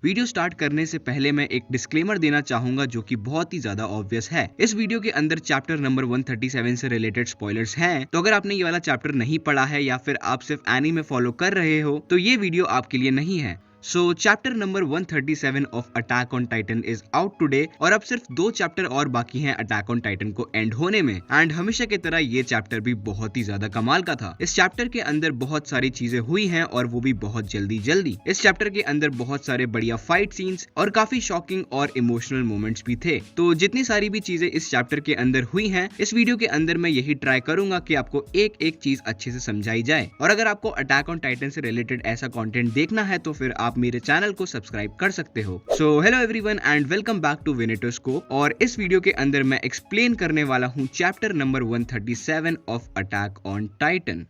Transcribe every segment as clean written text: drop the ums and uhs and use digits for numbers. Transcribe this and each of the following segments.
Video start करने से पहले मैं एक डिस्क्लेमर देना चाहूंगा जो कि बहुत ही ज्यादा ऑब्वियस है। इस वीडियो के अंदर चैप्टर नंबर 137 से रिलेटेड स्पॉयलर्स हैं, तो अगर आपने ये वाला चैप्टर नहीं पढ़ा है या फिर आप सिर्फ एनीमे फॉलो कर रहे हो तो ये वीडियो आपके लिए नहीं है। सो chapter number 137 of attack on Titan is out today और अब सिर्फ 2 चैप्टर और बाकी हैं अटैक ऑन टाइटन को एंड होने में। एंड हमेशा की तरह ये चैप्टर भी बहुत ही ज्यादा कमाल का था। इस चैप्टर के अंदर बहुत सारी चीजें हुई हैं और वो भी बहुत जल्दी। इस चैप्टर के अंदर बहुत सारे बढ़िया फाइट सीन्स और काफी शॉकिंग और इमोशनल मोमेंट्स भी थे। तो जितनी सारी भी चीजें इस चैप्टर के अंदर हुई हैं, इस वीडियो के अंदर मैं यही ट्राई करूंगा कि आपको एक एक चीज अच्छे से समझाई जाए। और अगर आपको अटैक ऑन टाइटन से रिलेटेड ऐसा कंटेंट देखना है तो फिर आप मेरे चैनल को सब्सक्राइब कर सकते हो। So hello everyone and welcome back to विनेटोस्कोप। और इस वीडियो के अंदर मैं एक्सप्लेन करने वाला हूँ chapter number 137 of attack on Titan.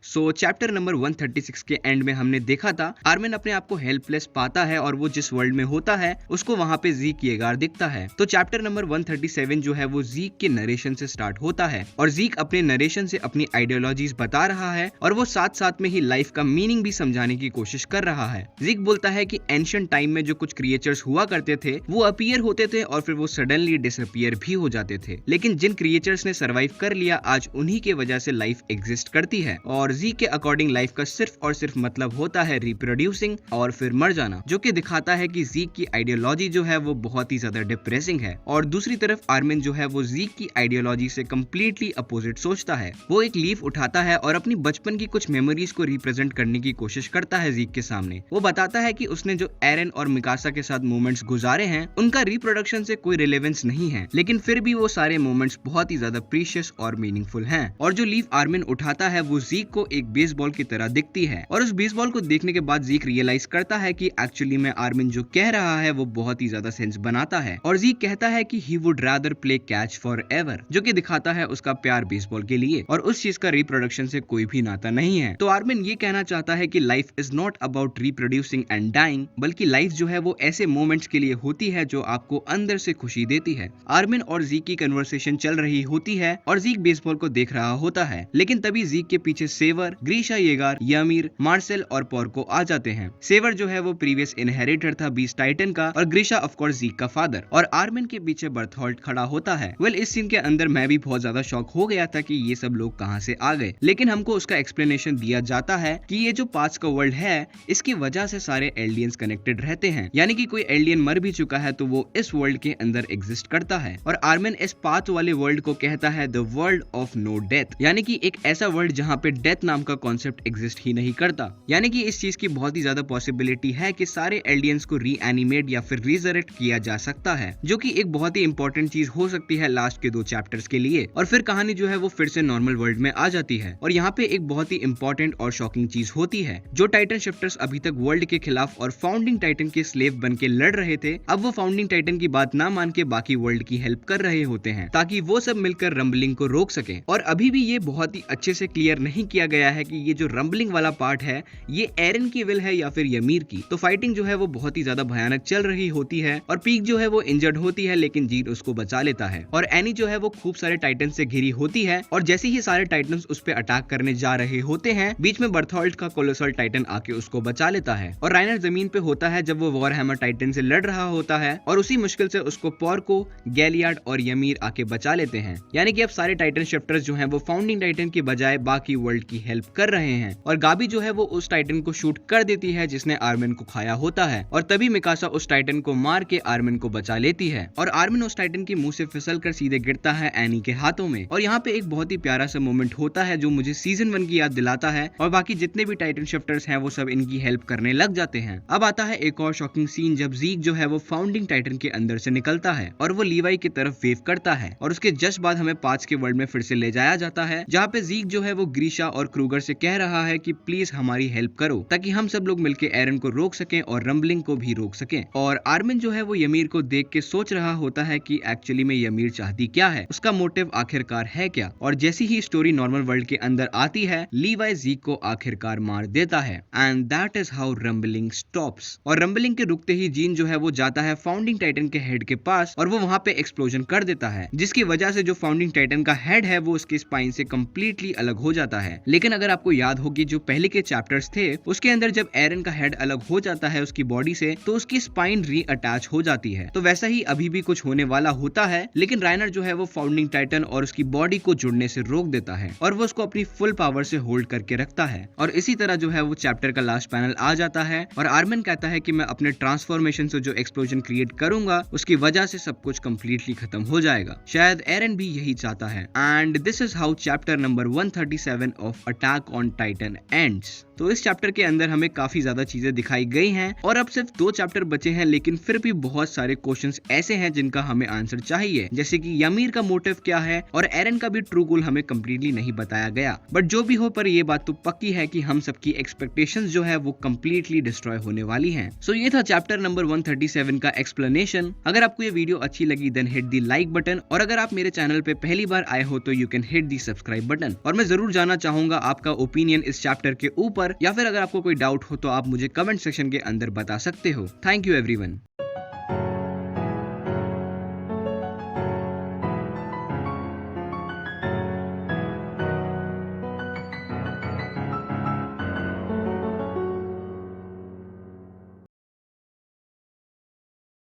So chapter number 136 के एंड में हमने देखा था आर्मिन अपने आप को हेल्पलेस पाता है और वो जिस वर्ल्ड में होता है उसको वहां पे ज़ीक येगार दिखता है। तो चैप्टर नंबर 137 जो है वो ज़ीक के नरेशन से स्टार्ट होता है और ज़ीक अपने नरेशन से अपनी आइडियोलॉजीज बता रहा है और वो साथ साथ में ही लाइफ का मीनिंग भी समझाने की कोशिश कर रहा है। ज़ीक बोलता है कि एंशिएंट टाइम में जो कुछ क्रिएचर्स हुआ करते थे वो अपीयर होते थे और फिर वो सडनली डिसअपीयर भी हो जाते थे, लेकिन जिन क्रिएचर्स ने सर्वाइव कर लिया आज उन्हीं के वजह से लाइफ एग्जिस्ट करती है। और ज़ीक के अकॉर्डिंग लाइफ का सिर्फ और सिर्फ मतलब होता है रिप्रोड्यूसिंग और फिर मर जाना, जो कि दिखाता है कि ज़ीक की आइडियोलॉजी जो है वो बहुत ही ज्यादा डिप्रेसिंग है। और दूसरी तरफ आर्मिन जो है वो ज़ीक की आइडियोलॉजी से कम्प्लीटली अपोजिट सोचता है। वो एक लीफ उठाता है और अपनी बचपन की कुछ मेमोरीज को रिप्रेजेंट करने की कोशिश करता है ज़ीक के सामने। वो बताता है कि उसने जो एरन और मिकासा के साथ मोमेंट्स गुजारे हैं उनका रिप्रोडक्शन से कोई रिलेवेंस नहीं है, लेकिन फिर भी वो सारे मोमेंट्स बहुत ही ज्यादा प्रीशियस और मीनिंगफुल हैं। और जो लीफ आर्मिन उठाता है वो ज़ीक को एक बेसबॉल की तरह दिखती है और उस बेसबॉल को देखने के बाद ज़ीक रियलाइज करता है कि एक्चुअली में आर्मिन जो कह रहा है वो बहुत ही ज्यादा सेंस बनाता है। और ज़ीक कहता है कि he would rather play catch for ever, जो कि दिखाता है उसका प्यार बेसबॉल के लिए और उस चीज का रिप्रोडक्शन से कोई भी नाता नहीं है। तो आर्मिन ये कहना चाहता है कि life is not about reproducing and dying, बल्कि लाइफ जो है वो ऐसे मोमेंट्स के लिए होती है जो आपको अंदर से खुशी देती है। आर्मिन और ज़ीक की कन्वर्सेशन चल रही होती है और ज़ीक बेसबॉल को देख रहा होता है, लेकिन तभी ज़ीक के पीछे सेवर, ग्रीशा येगार, यमीर, मार्सेल और पोर्को आ जाते हैं। सेवर जो है वो प्रीवियस इनहेरिटर था बीस्ट टाइटन का और ग्रीशा ऑफ कोर्स ज़ीक का फादर। और आर्मिन के पीछे बर्थोल्ट खड़ा होता है। इस सीन के अंदर मैं भी बहुत ज्यादा शॉक हो गया था कि ये सब लोग कहां से आ गए, लेकिन हमको उसका एक्सप्लेनेशन दिया जाता है कि ये जो पांच का वर्ल्ड है इसकी वजह से सारे एलियंस कनेक्टेड रहते हैं, यानी कि कोई एलियन मर भी चुका है तो वो इस वर्ल्ड के अंदर एग्जिस्ट करता है। और आर्मिन इस पाथ वाले वर्ल्ड को कहता है the world of no death, यानी कि एक ऐसा वर्ल्ड जहाँ पे डेथ नाम का कॉन्सेप्ट एग्जिस्ट ही नहीं करता। यानी कि इस चीज की बहुत ही ज्यादा पॉसिबिलिटी है कि सारे एलियंस को रीएनिमेट या फिर रिजरेक्ट किया जा सकता है, जो कि एक बहुत ही इंपॉर्टेंट चीज हो सकती है लास्ट के 2 चैप्टर्स के लिए। और फिर कहानी जो है वो फिर से नॉर्मल वर्ल्ड में आ जाती है। और यहाँ पे एक बहुत ही इंपॉर्टेंट और शॉकिंग चीज होती है, जो टाइटन शिफ्टर्स अभी तक वर्ल्ड के खिलाफ और फाउंडिंग टाइटन के स्लेव बन के लड़ रहे थे, अब वो फाउंडिंग टाइटन की बात ना मान के बाकी वर्ल्ड की हेल्प कर रहे होते हैं ताकि वो सब मिलकर रंबलिंग को रोक सके। और अभी भी ये बहुत ही अच्छे से क्लियर नहीं किया गया है कि ये जो रंबलिंग वाला पार्ट है ये एरन की विल है या फिर यमीर की। तो फाइटिंग जो है वो बहुत ही ज्यादा भयानक चल रही होती है और पीक जो है वो इंजर्ड होती है, लेकिन जीन उसको बचा लेता है। और एनी जो है वो खूब सारे टाइटन से घिरी होती है और जैसे ही सारे टाइटन्स उस पे अटैक करने जा रहे होते हैं, बीच में बर्थोल्ट का कोलोसल टाइटन आके उसको बचा लेता है। और राइनर जमीन पे होता है जब वो वॉर हैमर टाइटन से लड़ रहा होता है और उसी मुश्किल से उसको पोर्को, गैलियार्ड और यमीर आके बचा लेते हैं। यानी कि अब सारे टाइटन शिफ्टर्स जो हैं वो फाउंडिंग टाइटन की बजाय बाकी वर्ल्ड की हेल्प कर रहे हैं। और गाबी जो है वो उस टाइटन को शूट कर देती है जिसने आर्मिन को खाया होता है और तभी मिकासा उस टाइटन को मार के आर्मिन को बचा लेती है और आर्मिन उस टाइटन के मुंह से फिसल कर सीधे गिरता है एनी के हाथों में। और यहाँ पे एक बहुत ही प्यारा सा मोमेंट होता है जो मुझे सीजन 1 की याद दिलाता है और बाकी जितने भी टाइटन शिफ्टर्स हैं वो सब इनकी हेल्प करने लग जाते हैं। अब आता है एक और शॉकिंग सीन जब ज़ीक जो है वो फाउंडिंग टाइटन के अंदर से निकलता है और वो लीवाई की तरफ वेव करता है और उसके जस्ट बाद हमें 5 के वर्ल्ड में फिर से ले जाया जाता है, जहाँ पे ज़ीक जो है वो ग्रीशा और क्रूगर से कह रहा है कि प्लीज हमारी हेल्प करो ताकि हम सब लोग मिलकर एरन को रोक सकें और रंबलिंग को भी रोक सकें। और आर्मिन जो है वो यमीर को देख के सोच रहा होता है कि एक्चुअली में यमीर चाहती क्या है, उसका मोटिव आखिरकार है क्या। और जैसी ही स्टोरी नॉर्मल वर्ल्ड के अंदर आती है, लीवाई ज़ीक को आखिरकार मार देता है and that is how rambling stops. और रंबलिंग के रुकते ही जीन जो है वो जाता है फाउंडिंग टाइटन के हेड के पास और वो वहां पे एक्सप्लोजन कर देता है, जिसकी वजह से जो फाउंडिंग टाइटन का हेड है वो उसके स्पाइन से कंप्लीटली अलग हो जाता है। लेकिन अगर आपको याद होगी जो पहले के चैप्टर्स थे उसके अंदर जब एरन का हेड अलग हो जाता है उसकी बॉडी से तो उसकी स्पाइन रीअटैच हो जाती है। तो वैसा ही अभी भी कुछ होने वाला होता है, लेकिन राइनर जो है वो फाउंडिंग टाइटन और उसकी बॉडी को जुड़ने से रोक देता है और वो उसको अपनी फुल पावर से होल्ड करके रखता है। और इसी तरह जो है वो चैप्टर का लास्ट पैनल आ जाता है और आर्मिन कहता है कि मैं अपने ट्रांसफॉर्मेशन से जो एक्सप्लोजन क्रिएट करूंगा उसकी वजह से सब कुछ कंप्लीटली खत्म हो जाएगा। शायद एरन भी यही चाहता है। And this is how chapter number 137 of attack on Titan ends. तो इस चैप्टर के अंदर हमें काफी ज्यादा चीजें दिखाई गई हैं और अब सिर्फ 2 चैप्टर बचे हैं, लेकिन फिर भी बहुत सारे क्वेश्चंस ऐसे हैं जिनका हमें आंसर चाहिए, जैसे कि यमीर का मोटिव क्या है और एरन का भी ट्रू गोल हमें कंप्लीटली नहीं बताया गया। बट जो भी हो, पर ये बात तो पक्की है कि हम सबकी एक्सपेक्टेशंस जो है वो कंप्लीटली डिस्ट्रॉय होने वाली हैं। सो ये था चैप्टर नंबर 137 का एक्सप्लेनेशन। अगर आपको ये वीडियो अच्छी लगी देन हिट दी लाइक बटन, और अगर आप मेरे चैनल पे पहली बार आए हो तो you can hit the subscribe button. और मैं जरूर जानना चाहूंगा आपका ओपिनियन इस चैप्टर के ऊपर, या फिर अगर आपको कोई डाउट हो तो आप मुझे कमेंट सेक्शन के अंदर बता सकते हो। Thank you everyone.